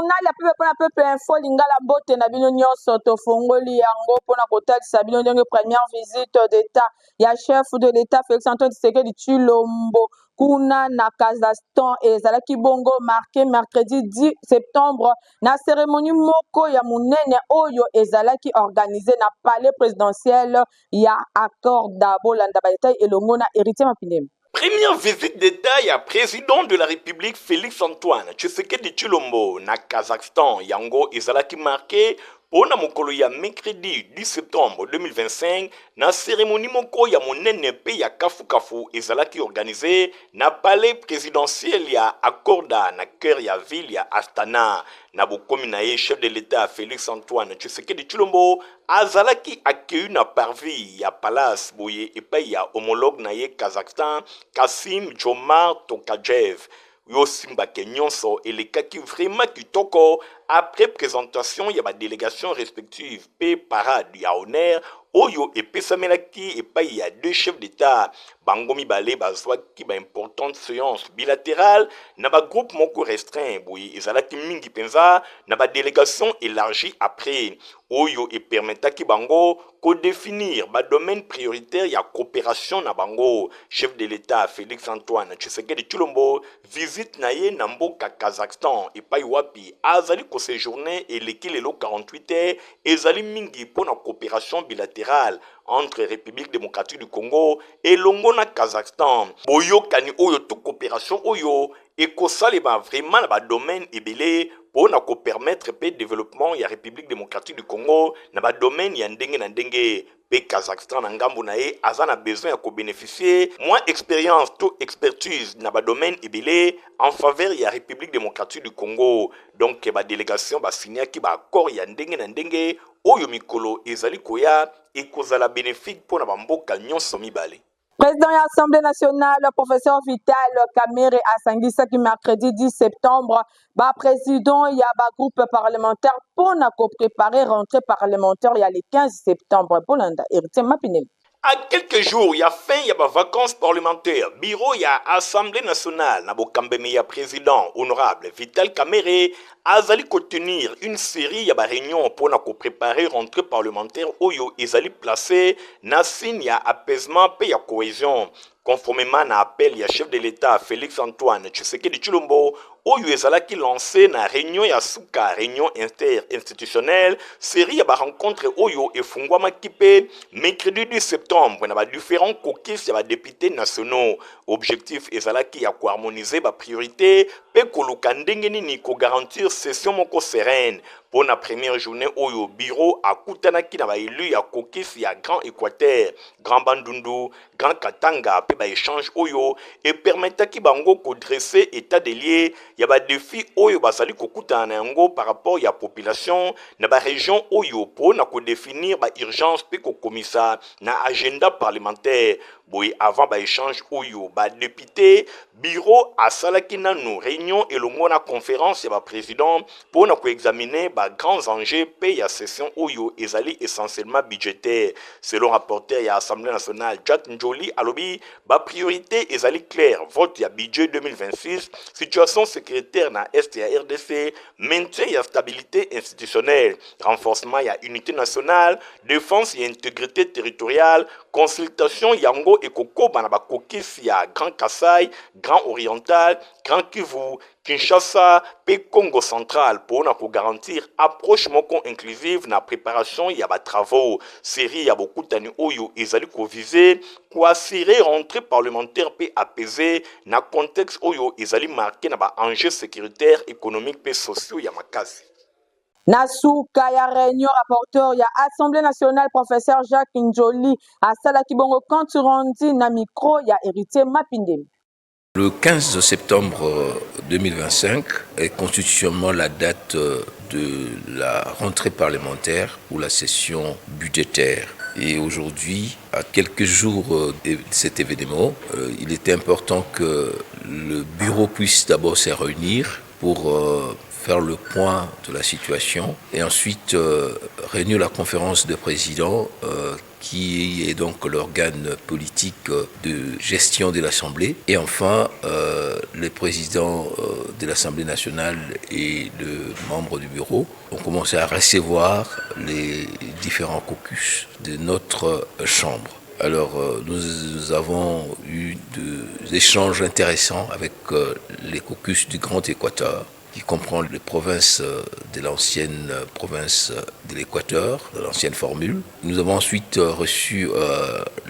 journal ya peuple info lingala bote na bino nyonso tofongoli yango pona kotalisa bino ndenge première visite d'état ya chef de l'état Félix Antoine Tshisekedi Tshilombo kuna na Kazakhstan ezalaki bongo marqué mercredi 10 septembre na cérémonie moko ya munene oyo ezalaki organisé na palais présidentiel ya accord d'Abolanda Bataille elongo na Héritier Mapindembe. Première visite d'État ya président de la République Félix Antoine Tshisekedi Tshilombo na Kazakhstan yango ezalaki marqué pona mokolo ya mercredi 10 septembre 2025 na cérémonie moko ya monene pe ya kafu ezalaki organisé na palais présidentiel ya Accorda na cœur ya ville ya Astana na bokomi na ye chef de l'État Félix Antoine Tshisekedi Tshilombo azalaki accueilli na parvis ya palace boye epai ya homologue na ye Kazakhstan Kassym-Jomart Tokayev yo simbake nyonso elekaki vraiment kitoko après présentation ya ba délégation respective pe parade ya honneur oyo epesamelaki epai ya deux chefs d'état bango mibale bazwaki ba importante séance bilatérale na ba groupe moko restreint boye ezalaki mingi penza na ba délégation élargie après oyo epermetaki bango ko définir ba domaine prioritaire ya coopération na bango chef de l'état Félix Antoine Tshisekedi Tshilombo visite na ye na mboka Kazakhstan epai wapi azali ko séjourner eleki lelo 48 heures ezali mingi pona coopération bilatérale entre République démocratique du Congo et Longo na Kazakhstan. Boyokani oyo tout coopération oyo ekosalema vraiment na ba domaine ebele pona ko permettre pe développement ya République démocratique du Congo na ba domaine ya ndenge na ndenge pe Kazakhstan na ngambo na ye azana besoin ya ko bénéficier moins expérience tout expertise na ba domaine ebele en faveur ya République démocratique du Congo. Donc ba délégation ba signer ki ba accord ya ndenge na ndenge oyo mikolo ezali koya ekozala bénéfique pour na bamboka nyonso mibale. Président de l'Assemblée nationale, professeur Vital Kamerhe asangisaki mercredi 10 septembre, président il y a groupe parlementaire pour préparer rentrée parlementaire il y a le 15 septembre pour l'Anda. Héritier Mapindembe. À quelques jours, il y a fin, il y a vacances parlementaires. Bureau, il y a Assemblée nationale. Nabo Kambeme, il y a président honorable Vital Kamerhe. Azali ko tenir une série de réunions pour préparer rentrée parlementaire. Oyo, ezali placé na signe ya apaisement pe ya cohésion. Conformément à l'appel, il y a chef de l'État Félix Antoine Tshisekedi Tshilombo. Oyo ezalaki lancé na réunion ya suka réunion interinstitutionnelle série ya rencontre oyo efungwama kipe mercredi 10 septembre na ba différents caucus ya ba députés nationaux. Objectif ezalaki ya ko harmoniser ba priorité pe koluka ndenge nini ko garantir session moko sereine. Pour la première journée oyo bureau akutanaki na ba élu ya caucus ya Grand Équateur, Grand Bandundu, Grand Katanga pe ba échange oyo et permetaki bango ko dresser état des lieux ya ba défi oyo bazali kokutana yango par rapport ya population na ba région oyo pour na ko définir ba urgence pe ko komisa na agenda parlementaire. Boy avant ba échange oyo ba député bureau asalaki nanu réunion et longo na conférence ya ba président pour na ko examiner ba grands enjeux pe ya session oyo ezali essentiellement budgétaire. Selon rapporteur ya Assemblée nationale Jack Njoli alobi ba priorité ezali clair vote ya budget 2026 situation sécuritaire na Est ya RDC maintien ya stabilité institutionnelle renforcement ya unité nationale défense et intégrité territoriale consultation yango ekokoba na ba caucus ya Grand Kassai Grand Oriental Grand Kivu Kinshasa pe Congo central pour na ko garantir approche moko inclusive na préparation ya ba travaux série ya beaucoup tani oyo ezali ko viser ko assurer rentrée parlementaire pe apaisée na contexte oyo ezali marqué na ba enjeux sécuritaires économiques pe sociaux ya makasi. Nasuka ya réunion rapporteur ya Assemblée nationale professeur Jacques Njoli asalaki bongo compte rendu na micro ya Héritier Mapindembe. Le 15 septembre 2025 est constitutionnellement la date de la rentrée parlementaire ou la session budgétaire. Et aujourd'hui, à quelques jours de cet événement, il était important que le bureau puisse d'abord se réunir pour faire le point de la situation et ensuite réunir la conférence de présidents qui est donc l'organe politique de gestion de l'Assemblée. Et enfin, le président de l'Assemblée nationale et le membre du bureau ont commencé à recevoir les différents caucus de notre Chambre. Alors, nous avons eu des échanges intéressants avec les caucus du Grand Équateur, qui comprend les provinces de l'ancienne province de l'Équateur, de l'ancienne formule. Nous avons ensuite reçu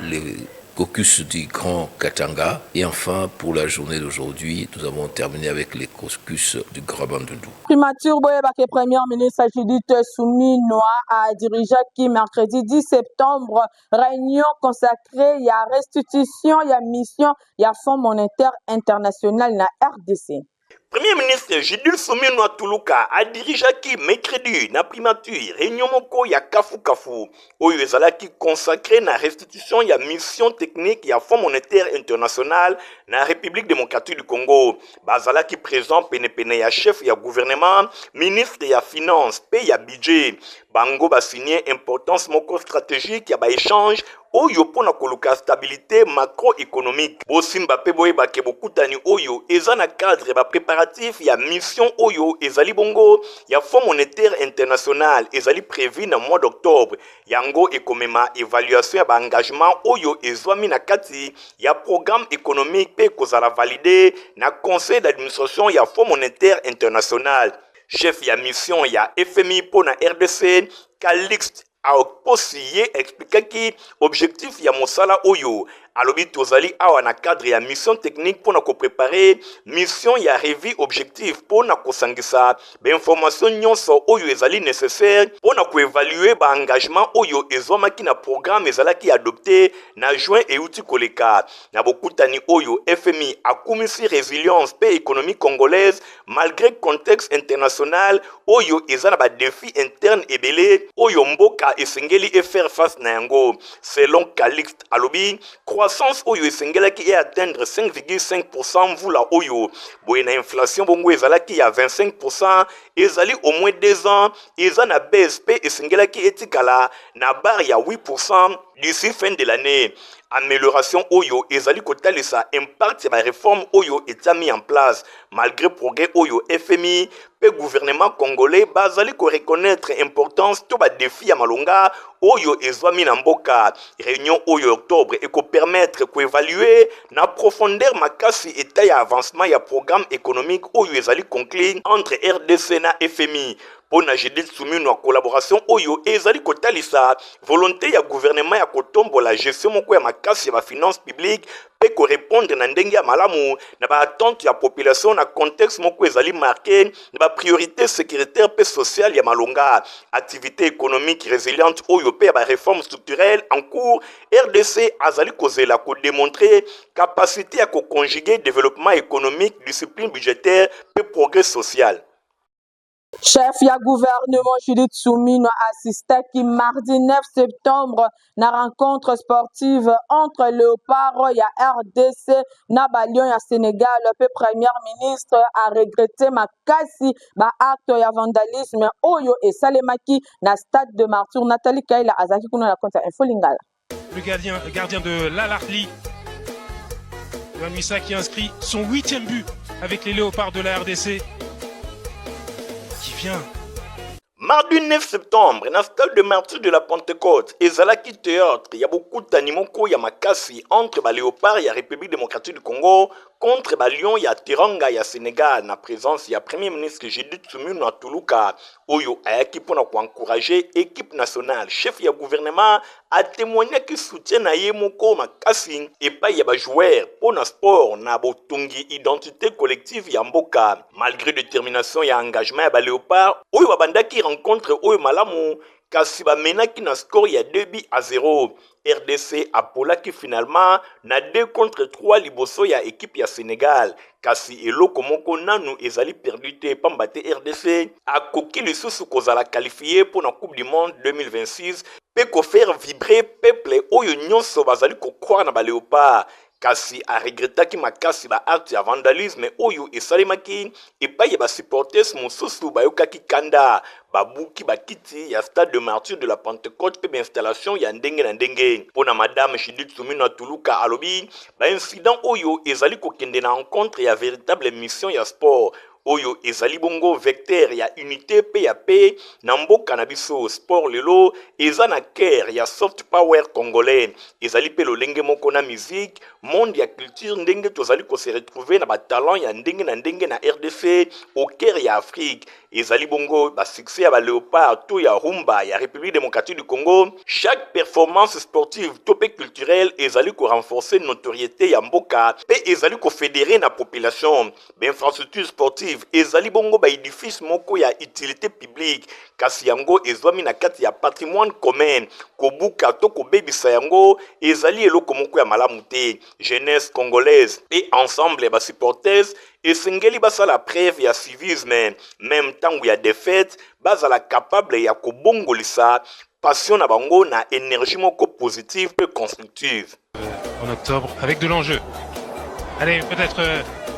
les caucus du Grand Katanga. Et enfin, pour la journée d'aujourd'hui, nous avons terminé avec les caucus du Grand Bandundu. Primature Boyebake, Première ministre Judith Suminwa a dirigé qui mercredi 10 septembre réunion consacrée il y a restitution, il y a mission, il y a Fonds monétaire international na RDC. Premier ministre Judith Suminwa Tuluka a dirigé qui mercredi na primature réunion moko ya kafu oyo ezalaki consacré na restitution ya mission technique ya Fonds monétaire international na République démocratique du Congo. Bazalaki présent pene ya chef ya gouvernement, ministre ya finance, pe ya budget. Bango ba signé importance moko stratégique ya ba échange oyo pona koluka stabilité macroéconomique. Bosimba pe boyebake bokutani oyo eza na cadre ba préparatif ya mission oyo ezali bongo ya Fonds monétaire international ezali prévu na mois d'octobre. Yango ekomema évaluation ya ba engagement oyo ezwami na kati ya programme économique pe kozala validé na conseil d'administration ya Fonds monétaire international. Chef ya mission ya FMI pona RDC Calixte Aokposiye expliquaki objectif ya mosala oyo alobi tozali awa na cadre ya mission technique pona ko préparer mission ya revue objectif pona kosangisa ba information nyonso oyo ezali nécessaire pona ko évaluer ba engagement oyo ezomaki na programme ezalaki adopté na juin et août koleka na bokutani oyo FMI akumisi résilience pe économie congolaise malgré contexte international oyo ezala ba défi interne ebele oyo mboka esengeli e faire face na yango. Selon Calixte alobi croissance oyo esengelaki e atteindre 5,5% mvula oyo boye na inflation bongo ezalaki ya 25% ezali au moins 2 ans eza na BSP esengelaki etikala na barre ya 8% d'ici fin de l'année. Amélioration oyo ezali kotalisa impact ya ba réforme oyo etami en place malgré progrès oyo FMI pe gouvernement congolais bazali ko reconnaître importance to ba défi ya malonga oyo ezwami na mboka. Réunion oyo octobre et ko permettre ko évaluer na profondeur makasi état ya avancement ya programme économique oyo ezali conclu entre RDC na FMI. Pona Judith Suminwa collaboration oyo ezali kotalisa volonté ya gouvernement ya kotombo la gestion moko ya makasi ya ba finance publique pe ko répondre na ndenge ya malamu na ba attente ya population na contexte moko ezali marqué na ba priorité sécuritaire pe sociale ya malonga activité économique résiliente oyo pe ya ba réforme structurelle en cours. RDC azali kozela ko démontrer capacité à ko conjuguer développement économique, discipline budgétaire pe progrès social. Chef ya gouvernement Judith Suminwa assisté qui mardi 9 septembre na rencontre sportive entre Léopard ya RDC na Balion ya Sénégal. Le premier ministre a regretté makasi ba acte ya vandalisme oyo et salemaki na stade de Martyr. Nathalie Kaila azaki kuna na compte info lingala. Le gardien de l'Al-Ahly, Yohan Wissa qui inscrit son 8e but avec les Léopards de la RDC. Qui vient. Mardi 9 septembre, na stade de Martyr de la Pentecôte, ezalaki théâtre, ya beaucoup d'animoko ya makasi entre ba Léopard ya République démocratique du Congo contre ba Lion ya Teranga ya Sénégal na présence ya Premier ministre Judith Suminwa Tuluka oyo ayaki pona ko encourager équipe nationale. Chef ya gouvernement a témoigné ki soutien na ye moko makasi epai ya ba joueur pona sport na botungi identité collective ya mboka. Malgré détermination ya engagement ya ba Léopard oyo babandaki rencontre oyo malamu kasi bamenaki na score ya 2-0. RDC apolaki finalement na 2-3 liboso ya équipe ya Sénégal. Kasi eloko moko nanu ezali perdu te pamba te RDC akoki lisusu kozala qualifié pour la Coupe du Monde 2026 pe ko faire vibrer peuple oyo nyonso bazali ko croire na ba Léopard. kasi aregretaki makasi ba acte ya vandalisme oyo esalemaki epai ya basupporters mosusu bayokaki kanda babuki bakiti ya stade de martyr de la Pentecôte pe installation ya ndenge na ndenge. Pona madame Judith Suminwa Tuluka alobi ba incident oyo ezali kokende na rencontre ya véritable mission ya sport oyo ezali bongo vecteur ya unité pe ya paix na mboka na biso. Sport lelo eza na cœur ya soft power congolais, ezali pe lolenge moko na musique monde ya culture ndenge tozali ko se retrouver na ba talent ya ndenge na ndenge na RDC au cœur ya Afrique. Ezali bongo ba succès ya ba léopard to ya rumba ya République démocratique du Congo. Chaque performance sportive to pe culturelle ezali ko renforcer notoriété ya mboka pe ezali ko fédérer na population. Ba infrastructure sportive ezali bongo ba édifice moko ya utilité publique kasi yango ezwami na kati ya patrimoine commun kobuka to kobebisa yango ezali eloko moko ya malamu te. Jeunesse congolaise et ensemble ba supporters esengeli basala preuve ya civisme même tangu ya défaite bazala capable ya kobongolisa passion na bango na énergie moko positive pe constructive. En octobre avec de l'enjeu. Allez, peut-être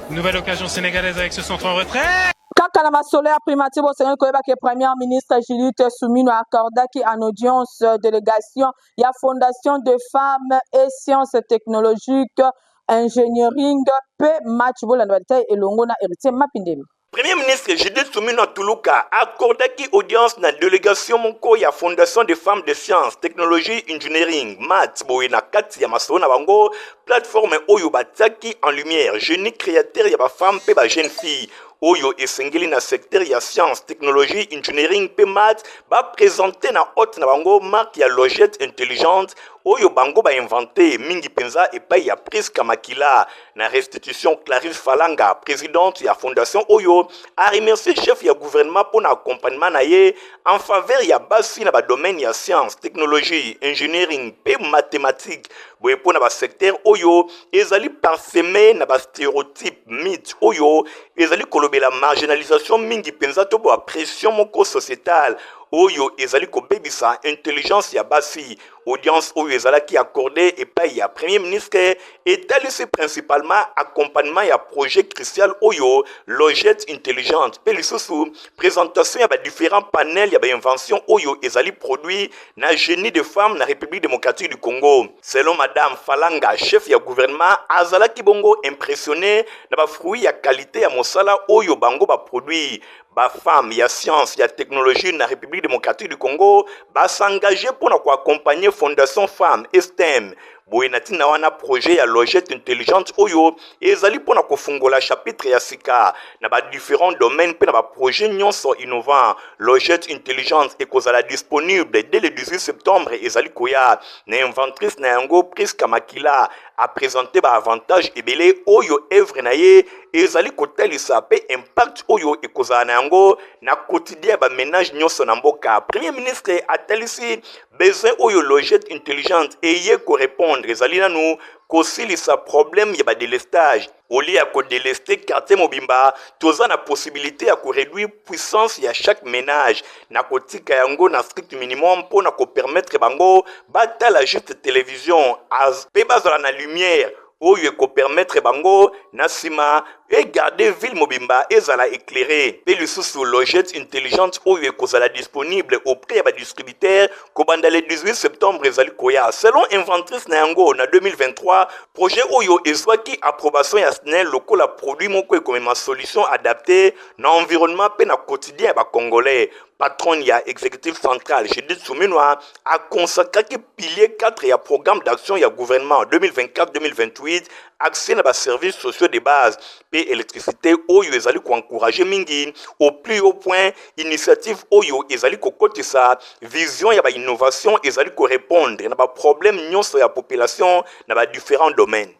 une nouvelle occasion sénégalaise avec ce centre en retrait. Kaka na masolo ya primature bosengeli koyeba ke premier ministre Judith Suminwa akordaki en audience délégation ya fondation de femmes et sciences technologiques engineering pe match bolanda bataille elongo na héritier Mapindemi. Premier ministre Judith Suminwa Tuluka accordaki audience na délégation moko ya fondation de femmes de sciences technologie engineering maths boye na kati ya masolo na bango plateforme oyo batiaki en lumière génie créateur ya ba femme pe ba jeune fille oyo esengeli na secteur ya science technologie engineering pe maths ba présenter na haute na bango marque ya logette intelligente oyo bango ba inventé mingi penza epai ya Priska Makila na restitution Clarisse Falanga présidente ya fondation oyo a remercié chef ya gouvernement pour accompagnement na ye en faveur ya basi na ba domaine ya science technologie engineering pe mathématiques boye pona ba secteur oyo ezali parsemé na ba stéréotype mythe oyo ezali kolobela marginalisation mingi penza to ba pression moko sociétale oyo ezali kobebisa intelligence ya basi. Audience oyo ezalaki accordé epai ya premier ministre etalisi principalement accompagnement ya projet crucial oyo logette intelligente pe lisusu présentation ya ba différents panels ya ba invention oyo ezali produit na génie de femmes na République démocratique du Congo. Selon madame Falanga chef ya gouvernement azalaki bongo impressionné na ba fruit ya qualité ya mosala oyo bango ba produit. Ba femme ya science ya technologie na République démocratique du Congo ba s'engager pour accompagner fondation femme STEM boye na tina wana projet ya logette intelligente oyo ezali pona kofungola chapitre ya sika na ba différents domaines pe na ba projet nyonso innovant. Logette intelligente ekozala disponible dès le 18 septembre ezali koya na inventrice na yango Priska Makila a présenté ba avantage ebele oyo œuvre na ye ezali kotalisa pe impact oyo ekozala na yango na quotidien ba ménage nyonso na mboka. Premier ministre atalisi besoin oyo logette intelligente eye ko répondre ezali nanu kosilisa problème ya ba délestage au lieu ya ko délester quartier mobimba toza na possibilité ya ko réduire puissance ya chaque ménage na kotika yango na strict minimum pour na ko permettre bango batala juste télévision as pe bazala na lumière oyo ko permettre bango na sima et garder ville mobimba ezala éclairé pe lisusu logette intelligente oyo ekozala disponible auprès ya distributeur kobanda le 18 septembre ezali koya. Selon inventrice na yango na 2023 projet oyo ezwaki approbation ya SNEL lokola produit moko ekomema solution adaptée na environnement pe na quotidien ya congolais. Patron ya exécutif central Judith Suminwa a consacré pilier 4 ya programme d'action ya gouvernement 2024-2028 accès na ba services sociaux de base pe électricité oyo ezali ko encourager mingi au plus haut point initiative oyo ezali ko kotisa vision ya ba innovation ezali ko répondre na ba problème nyonso ya population na ba différents domaines.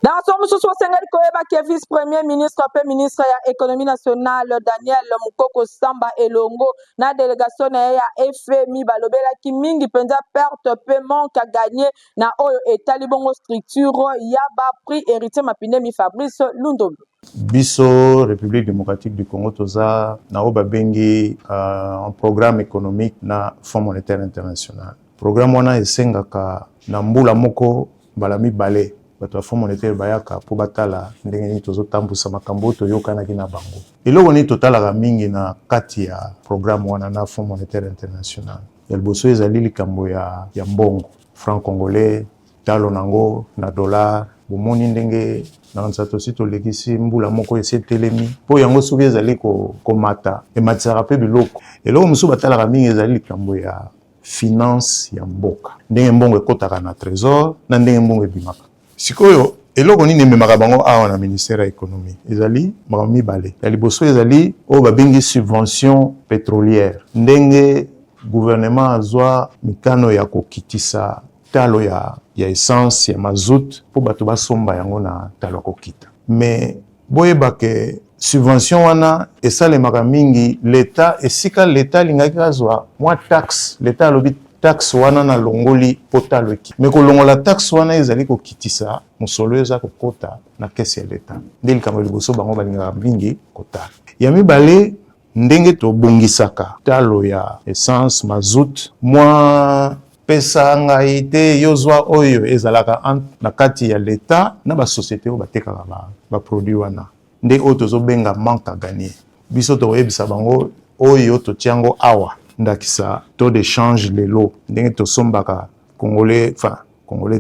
Dans son mosusu osengeli koyeba ke vice premier ministre pe ministre ya économie nationale Daniel Mukoko Samba elongo na délégation na ya FMI balobelaki mingi penza perte pe manque à gagner na oyo etali bongo structure ya ba prix héritier Mapindemi Fabrice Lundombe. Biso République démocratique du Congo toza na oba bengi un programme économique na Fonds monétaire international. Programme wana esengaka na mbula moko balami balé bato ya Fonds monétaire bayaka po batala ndenge nini tozotambusa makambo toyokanaki na bango. Eloko nini totalaka mingi na kati ya programme wana na Fonds monétaire international ya liboso ezali likambo ya mbongo franc congolais talo nango na dollar bomoni ndenge na nsato si tolekisi mbula moko esi etelemi po yango soki ezali komata ematisaka mpe biloko. Eloko mosusu batalaka mingi ezali likambo ya finance ya mboka ndenge mbongo ekotaka na trésor na ndenge mbongo ebimaka. Sikoyo eloko nini ememaka bango awa na ministère ya économie ezali makambo mibale. Ya liboso ezali oyo babengi subvention pétrolière ndenge gouvernement azwa mikano ya kokitisa talo ya essence ya mazout po bato basomba yango na talo ya kokita. Mais boyeba ke subvention wana esalemaka mingi l'État esika l'État lingaki azwa mwa taxe l'État alobi taxe wana na longoli po talo eki. Mais kolongola taxe wana ezali kokitisa mosolo eza kokota na kesi ya l'État. Nde likambo liboso bango balingaka mingi kotala. Ya mibale ndenge tobongisaka talo ya essence mazout mwa pesa ngai te yozwa oyo ezalaka na kati ya l'État na ba société oyo batekaka ba produit wana nde oyo tozobenga manque à gagner. Biso toyebisa bango oyo totiango awa ndakisa taux de change lelo ndenge tosombaka congolais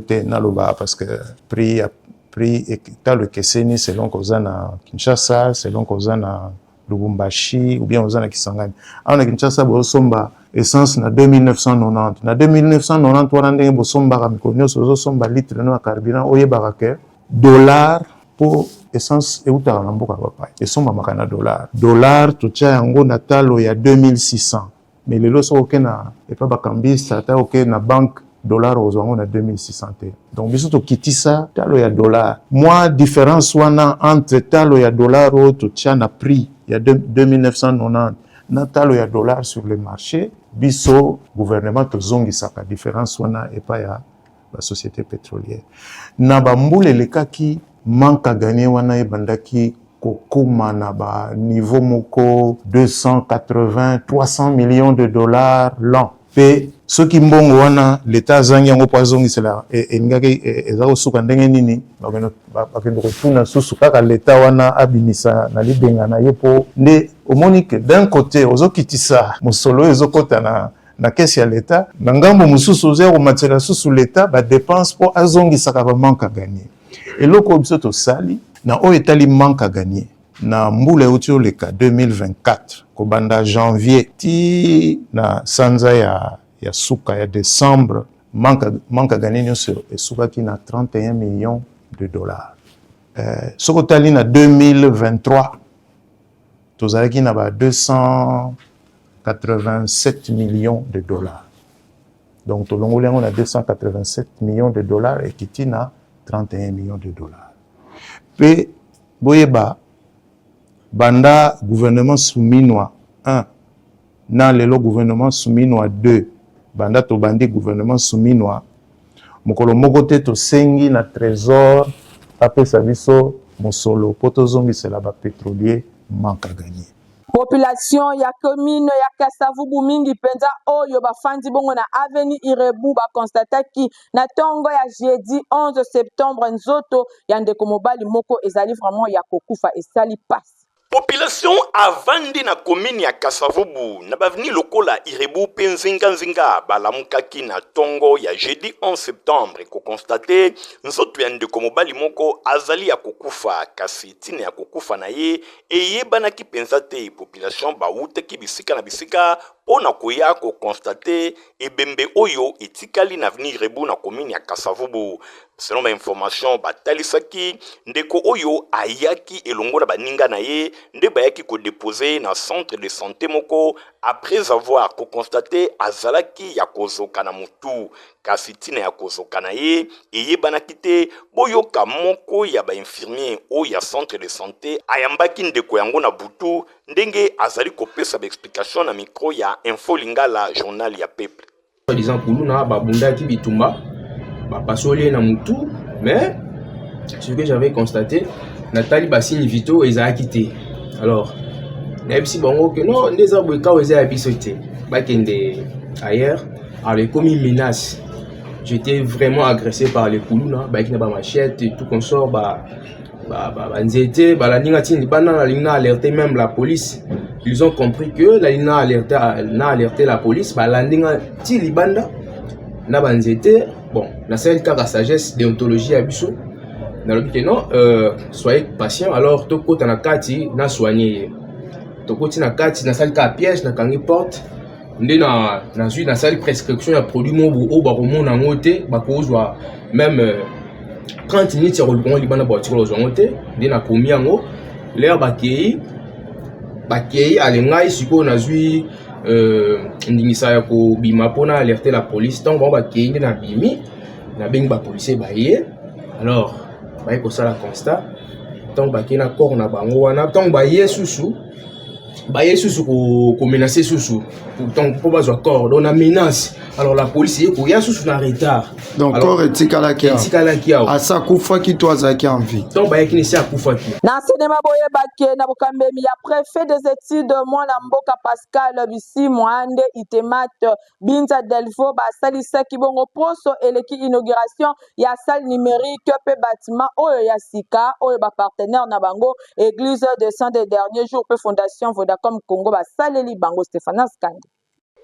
te naloba parce que prix talo ekeseni selon koza na Kinshasa selon koza na Lubumbashi ou bien koza na Kisangani. Awa na Kinshasa bosomba essence na 2990 na 2990 wana ndenge bosombaka mikolo nyonso ozosomba litre no ya carburant oyebaka ke dollar po essence eutaka na mboka papa esombamaka na dollar totia yango na talo ya 2600 mais lelo soki oke na epa bakambisa ata oke na banque dollar ozwa yango na 2600 te. Donc biso tokitisa talo ya dollar mwa différence wana entre talo ya dollar oyo totia na prix ya 2990 na talo ya dollar sur le marché biso gouvernement tozongisaka différence wana epa ya ba société pétrolière na bambula elekaki manque à gagner wana ebandaki kokoma na ba niveau moko 280-300 millions de dollars l'an pe soki mbongo wana l'État zangi yango po azongisela elingaki eza kosuka ndenge nini bakende kotuna susu kaka l'État wana abimisa na libenga na ye po nde omoni ke d'un côté ozokitisa mosolo ezokota na kesi ya l'État na ngambo mosusu oza komatela susu l'État badepense po azongisaka bamanque à gagner. Eloko biso tosali na oyo etali manque à gagner na mbula euti oleka 2024 kobanda janvier ti na sanza ya suka ya décembre manque à gagner nyonso esukaki na 31 millions de dollars. Soko tali na 2023 tozalaki na ba 287 millions de dollars. Donc tolongoli yango na 287 millions de dollars ekiti na 31 millions de dollars. Pe boyeba banda gouvernement souminois 1 na lelo gouvernement souminois 2 banda to bandi gouvernement souminois mokolo moko te to sengi na trésor apesa biso mosolo po tozongisela ba pétrolier manque à gagner. Population ya commune ya Kasavubu mingi penza oyo bafandi bongo na avenue Irebu ba constataki na tongo ya jeudi 11 septembre nzoto ya ndeko mobali moko ezali vraiment ya kokufa esali passe. Population avandi na commune ya Kasavubu na baveni lokola Irebu pe nzinga balamukaki na tongo ya jeudi 11 septembre ko constate nzoto ya ndeko mobali moko azali ya kokufa kasi tina ya kokufa na ye eyebanaki penza te population bautaki bisika na bisika pona koya ko constate ebembe oyo etikali na avenue Irebu na commune ya Kasavubu. Selon ma information batalisaki ndeko oyo ayaki elongo na baninga na ye nde bayaki ko déposer na centre de santé moko après avoir ko constaté azalaki ya kozoka na mutu kasi tina ya kozoka na ye eyebanaki te boyoka moko ya ba infirmier o ya centre de santé ayambaki ndeko yango na butu ndenge azali kopesa ba explication na micro ya Info Lingala journal ya peuple. Disant pour nous na babundaki bitumba passolé na mutu mais ce que j'avais constaté Nathalie Bassine Vito a quitté. Alors même si bon que non les arbres quand ils a bisoté bakende ailleurs avait comme une menace j'étais vraiment agressé par les Koulouna, qui n'a pas machette et tout consort, nzete, la ligne a alerté même la police. Ils ont compris que la ligne a alerté la police, la ligne a libanda, na banzete, bon, la seule cas de sagesse déontologie à Bissou. Non, soyez patient, alors tout côté na kati na soigner. Tout côté na kati na salle ka piège na kangi porte. Ndé na salle prescription ya produit mo au baromo na ngote ba kozwa même 30 minutes sur le bon libana ba tiko zo ngote ndé na komi yango l'air bakei alengai siko na zui ndingisa ya ko bima pona alerter la police tant ba bakei ndé na bimi na bengi ba policier ba ye alors ba ko sala constat tant ba kena corps na bango wana tant ba ye susu ko menacer susu donc pour pas corps on a menace alors la police est pour y a susu na retard donc corps etikala kia asa kufa ki to azaki en vie donc ba yekini si akufa ki na cinéma boye bake na bokambemi ya préfet des études mwana mboka Pascal Bisi Mwande Itemat Binza Delvo basalisaki bongo poso eleki inauguration ya salle numérique pe bâtiment oyo ya sika oyo ba partenaire na bango église de Saint des derniers jours pe fondation Vodacom Congo basaleli bango Stéphane Skandi.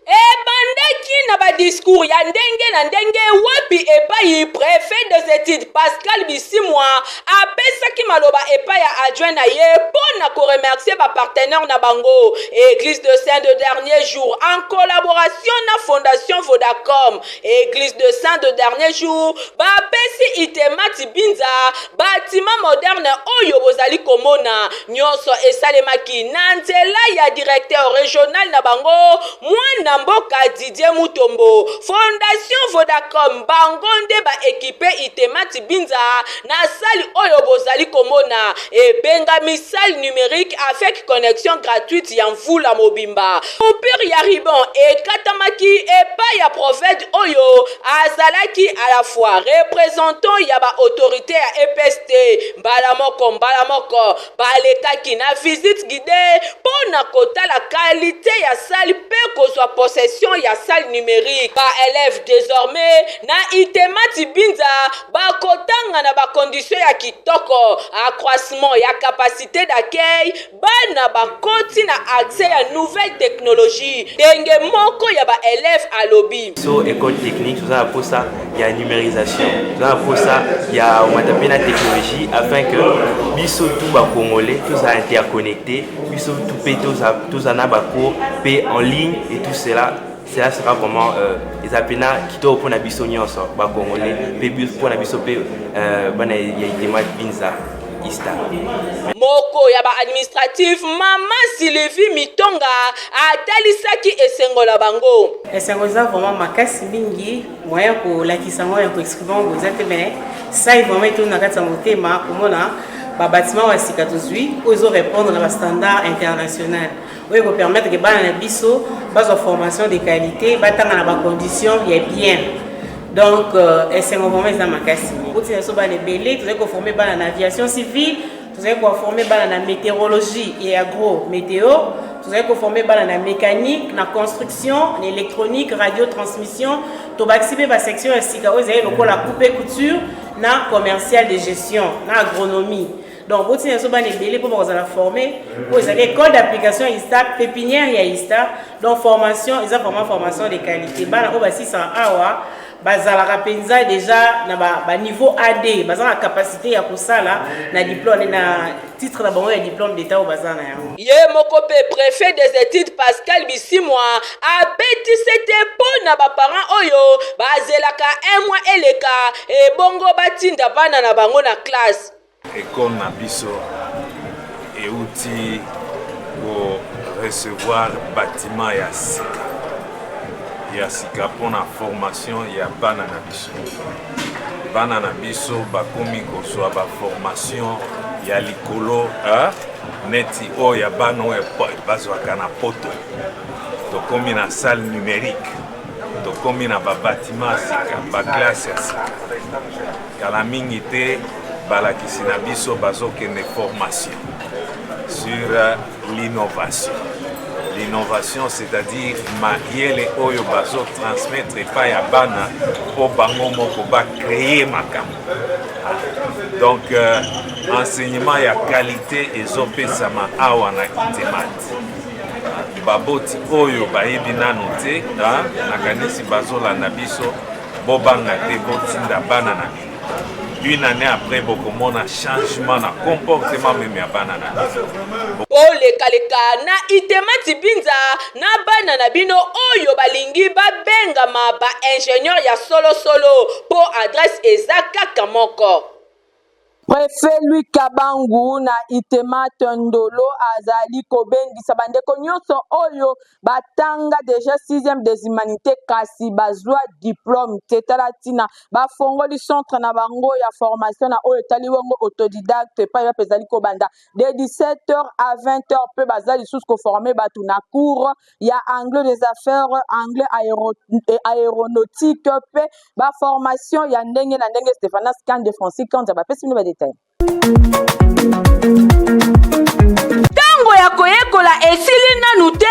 Ebandaki na ba discours ya ndenge na ndenge wapi epai préfet des études Pascal Bisimwa apesaki maloba epai ya adjoint na ye pona ko remercier ba partenaire na bango église de Saint de dernier jour en collaboration na fondation Vodacom église de Saint de dernier jour ba pesi Itemat Binza bâtiment moderne oyo bozali komona nyonso esalemaki na nzela ya directeur régional na bango mwana mboka Didier Mutombo fondation Vodacom bangonde ba équipé Itemat Binza na salle oyo bozali komona ebenga salle numérique avec connexion gratuite ya mvula mobimba coupure ya ribon ekatamaki epai ya prophète oyo azalaki à la fois représentant ya ba autorité ya EPST mbala moko balekaki na visite guidée pona kotala qualité ya salle pe kozwa possession ya salle numérique ba élève désormais na Itemat Binza ba kotanga na ba condition ya kitoko accroissement ya capacité d'accueil bana ba koti na accès à nouvelle technologie denge moko ya ba élève à lobby so école technique tout ça pour ça il y a numérisation tout ça pour ça il y a on taper la technologie afin que biso tout ba congolais tout ça interconnecté biso tout pe tout ça na ba cours p en ligne et tout cela sera vraiment les apena kito pour na biso nyonso ba congolais pe pour na biso pe bana ya Itemat Binza ista moko ya ba administratif mama Sylvie Mitonga atalisaki esengola bango esengoza vraiment makasi mingi moyen ko lakisa moyen ko exprimer ngo zate bene ça il vraiment tout na kata motema komona ba bâtiment wa sika tozui ozo répondre à la standard international oui pour permettre que bana na biso bazo formation de qualité batanga na ba conditions ya bien donc c'est vraiment ça makasi outi so ba lebele tu ko former bana na aviation civile tu ko former bana na météorologie et agro météo tu ko former bana na mécanique na construction na électronique radio transmission to baxibe ba section ya sika ozo lokola coupe couture na commercial de gestion na agronomie. Donc, vous avez des délais pour vous former. Vous avez l'école d'application ISTA, pépinière et ISTA. Donc, formation, ils ont vraiment formation de qualité. Vous avez 600 awa. Bazala rapenza déjà na niveau AD, bazala capacité ya kusala na diplôme na titre na bango ya diplôme d'état au bazana ya. Ye mokope préfet des études Pascal Bisimwa a beti c'était pour na ba parents oyo bazelaka un mois eleka e bongo batinda bana na bango na classe. École na biso et outil pour recevoir bâtiment ya sika. Il y a sika pour la formation, il y a banana biso. Banana biso, bakomi kozwa ba formation, il y a likolo, neti o ya bano e bazwa kana poto. To komi na salle numérique. To komi na ba bâtiment sika, ba classe sika. Kala mingi te balakisi na biso bazokende formation sur l'innovation. l'innovation, c'est-à-dire mayele oyo bazo transmettre epai ya bana po bango moko ba créer makambo. Donc enseignement ya qualité ezopesama awa na Itemati. Baboti oyo bayebi nano te nakanisi bazolanda biso bobanga te botinda bana na bino. Une année après bokomona changement na comportement même ya bana na bino. Olekaleka na Itemati Binza na bana na bino oyo balingi babengama ba ingénieur ya solo po adresse ezaka kamoko. Préfet Louis Kabangu na Itemati Ndolo azali kobengisa bandeko nyonso oyo batanga déjà 6e des humanités kasi bazwa diplôme tetalatina bafongoli centre na bango ya formation na oyo tali wango autodidacte pa ya pezali kobanda de 17h à 20h pe bazali sous ko former batu na cours ya anglais des affaires anglais aéronautique pe ba formation ya ndenge na ndenge Stéphanas Kan de Francis Kan za ba pesi ni ba détail. Tango ya koyekola esili nanu te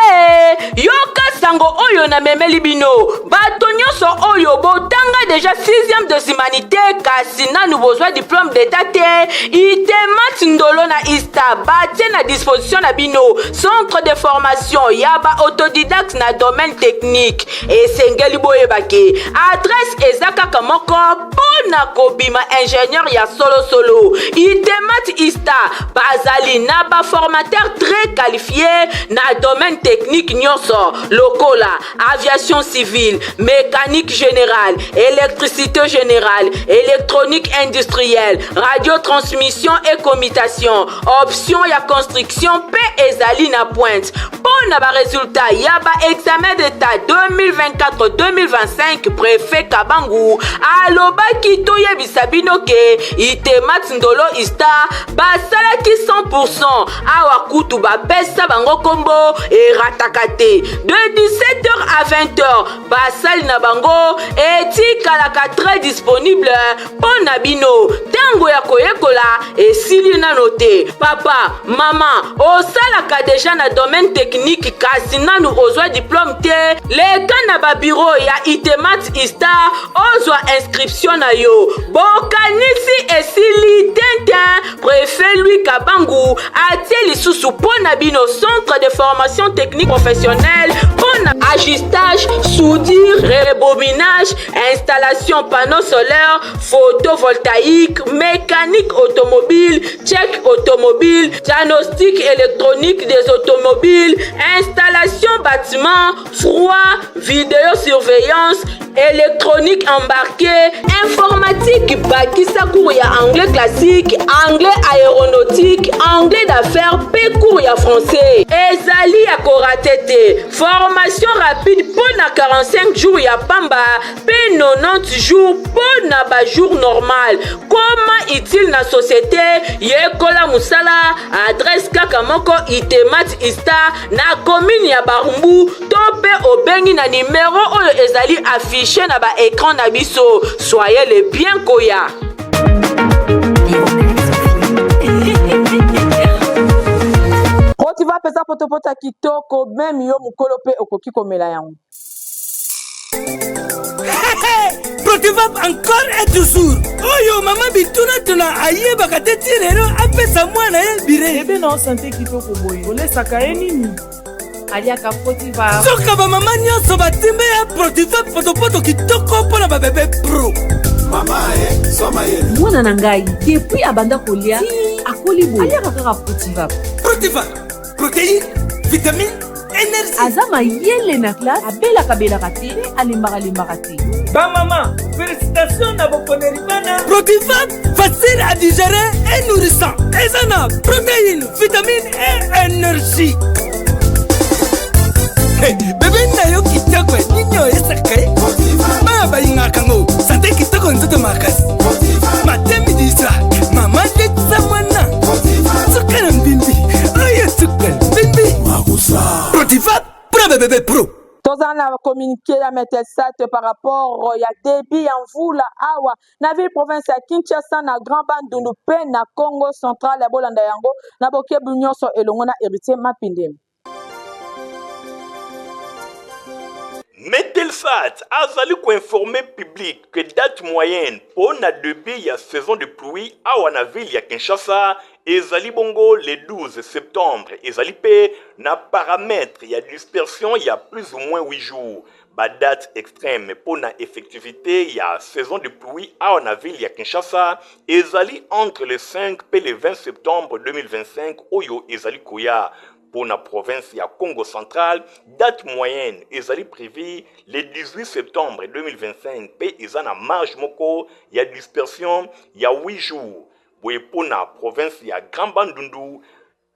yoka sango oyo na memeli bino bato nyonso oyo botanga déjà 6e des humanités kasi nanu bozwa diplôme d'état te Itemati Ndolo na Ista batie na disposition na bino centre de formation ya ba autodidacte na domaine technique esengeli boyebake adresse ezaka kamoko pona kobima ingénieur ya solo Itemati Ista bazali na ba formateur très qualifié na domaine technique nyonso lokola aviation civile, mécanique générale, électricité générale, électronique industrielle, radiotransmission et commutation, option ya construction pe ezali na pointe. Pour na ba résultat ya ba examen d'état 2024-2025 préfet Kabangu aloba kito yebisa bino ke Itemati Ndolo Ista basalaki 100% awa kutu bapesa bango kombo eratakate de 17h à 20h basali na bango etikalaka très disponible pour na bino tango ya koyekola esili nano te papa mama osalaka déjà na domaine technique kasi nanu ozwa diplôme te leka na ba bureau ya Itemati Ista ozwa inscription na yo bokanisi esili tenten préfet Louis Kabangu atie lisusu pona bino centre de formation technique professionnelle pona ajustage, soudure, rebobinage, installation panneaux solaires, photovoltaïque, mécanique automobile, check automobile, diagnostic électronique des automobiles, installation bâtiment, froid, vidéosurveillance, électronique embarquée, informatique, bakisa cours ya anglais classique, anglais aéronautique, anglais d'affaires, pe cours ya français. Ezali ya koratete, formation rapide pour na 45 jours ya pamba, pe 90 jours pour na ba jour normal. Comment utile na société, yekola musala, adresse kaka moko Itemati Ista na commune ya Barumbu, tope obengi na numéro oyo ezali affiché na ba écran na biso. Soyez les bien koya. Tu vas pesa potopota kitoko même yo mukolo pe okoki komela yango. Protivap encore et toujours. Oyo mama bituna tuna ayeba kateti rero apesa mwana ye bire. Ebe na santé kitoko boye. Olesaka ye nini? Aliaka Protivap. Soka ba mama nyonso batimbe ya Protivap potopoto kitoko pona ba bébé pro. Mama soma ye. Mwana na ngai depuis abanda kolia akoli boye. Aliaka kaka Protivap. Protivap. Protéines, vitamines, énergie. Azama yele na classe abelaka belaka te alimbaka te. Ba maman, félicitations na bokoneri bana. Protivap, facile à digérer et nourrissant. Ezana, protéines, vitamines et énergie. Hey, bébé na yo kitoko ninyo esakai. Ba ba ingakango, santé kitoko nzoto makasi. Matemi disa, mama de samana. Sukana mbimbi. Protivap pour bébé pro. Tozana na communiqué ya Metelsat par rapport ya débit en vula awa na ville province ya Kinshasa na Grand Bandundu pe na Congo central ya bolanda yango na bokebu nyonso elongo na héritier Mapindem. Metelsat a informé public que date moyenne pour la début de la saison de pluie à Wanaville à Kinshasa ezali bongo le 12 septembre ezali pe na paramètre ya dispersion il y a plus ou moins 8 jours. Ba date extrême pour la effectivité il y a saison de pluie à Wanaville à Kinshasa ezali entre le 5 et le 20 septembre 2025 oyo ezali koya. Pour la province ya Congo central, date moyenne ezali prévue le 18 septembre 2025 pe ezana marge moko ya dispersion ya 8 jours. Pour la province ya Grand Bandundu,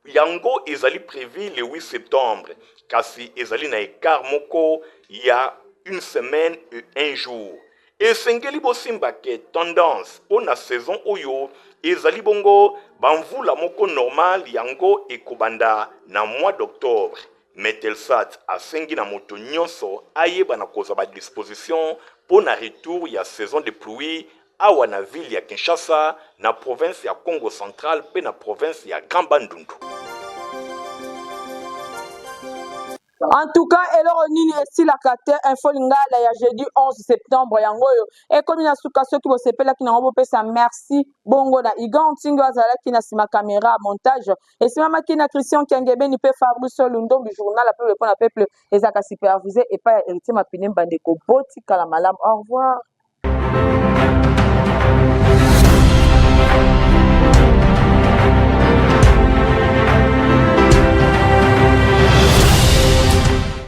yango ezali prévu le 8 septembre. Kasi ezali na écart moko ya une semaine et un jour. Et sengeli bosimba ke tendance pour la saison oyo ezali bongo banvula moko normal yango ekobanda na mois d'octobre. Metelsat asengi na moto nyonso ayeba na koza ba disposition pour na retour ya saison de pluie awa na ville ya Kinshasa na province ya Congo central pe na province ya Grand Bandundu. En tout cas, eloro nini esilaka te info lingala ya jeudi 11 septembre yango yo ekomi na suka soki bosepelaki nango bopesa merci bongo na Igan Ntingo azalaki na sima caméra montage esimamaki na Christian Kengebeni pe Fabrice Lundombi journal appelé pour la peuple ezaka supervisé et pas héritier mapine bandeko boti kala malam. Au revoir.